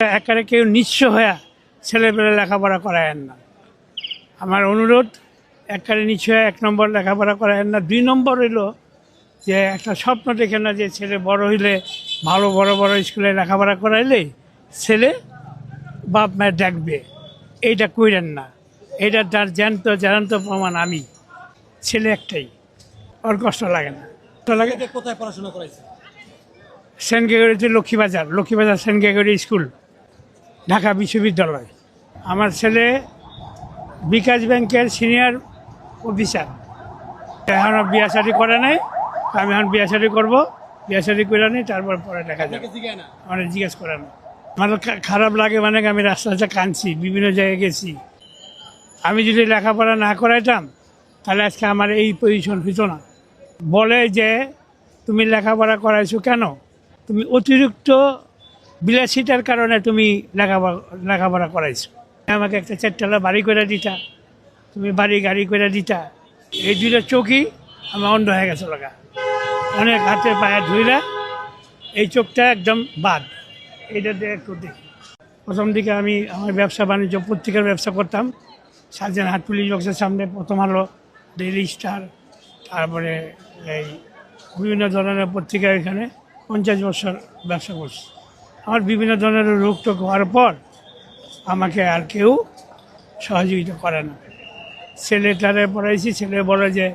একেবারে কেউ নিঃস্ব হয়ে ছেলেপেলে লেখাপড়া করায়েন না। আমার অনুরোধ, একেবারে নিঃস্ব হয়ে 1 নম্বর লেখাপড়া করায়েন না। 2 নম্বর হইল যে একটা স্বপ্ন দেখে না যে ছেলে বড় হইলে ভালো বড় বড় স্কুলে লেখাপড়া করাইলে ছেলে বাপ মায়ের দেখবে, এইটা কইরেন না। এটা তার জ্যান্ত প্রমাণ। আমি ছেলে একটাই, ওর কষ্ট লাগে না। কোথায় পড়াশোনা করাইছে? সেন্ট গ্রেগরিতে Lakshmibazar Saint Gregory school, Dhaka বিশ্ববিদ্যালয়। আমার ছেলে বিকাশ ব্যাংকের সিনিয়র অফিসার। এখনও বিয়া শাদি করে নাই। আমি এখন বিয়া শাদি করবো, বিয়া শাদি করে নিই, তারপর পরে দেখা যাবে। আমার জিজ্ঞেস করে না। আমার খারাপ লাগে, মানে আমি রাস্তাতে কাঁদছি, বিভিন্ন জায়গায় গেছি। আমি যদি লেখাপড়া না করাইতাম তাহলে আজকে আমার এই পজিশন হইতো না। বলে যে তুমি লেখাপড়া করাইছো কেন? তুমি অতিরিক্ত বিলাসিতার কারণে তুমি লেখাপড়া করাইছো। আমাকে একটা 4তলা বাড়ি করে দিতা, তুমি বাড়ি গাড়ি করে দিতা। এই 2টা চোখই আমার অন্ধ হয়ে গেছে লাগা। অনেক হাতে পায়ে ধুইরা এই চোখটা একদম বাদ। এইটা দিয়ে একটু দেখি। প্রথম দিকে আমি আমার ব্যবসা বাণিজ্য পত্রিকার ব্যবসা করতাম। শাহজাহানহাট পুলিশ বক্সের সামনে, প্রথম আলো, ডেইলি স্টার, তারপরে এই বিভিন্ন ধরনের পত্রিকা। এখানে 50 বছর ব্যবসা করছি। আমার বিভিন্ন ধরনের রোগ টোগ হওয়ার পর আমাকে আর কেউ সহযোগিতা করে না। ছেলেটারে পড়াইছি, ছেলে বলে যে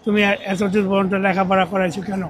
তুমি এতদূর পর্যন্ত লেখাপড়া করাইছো কেন?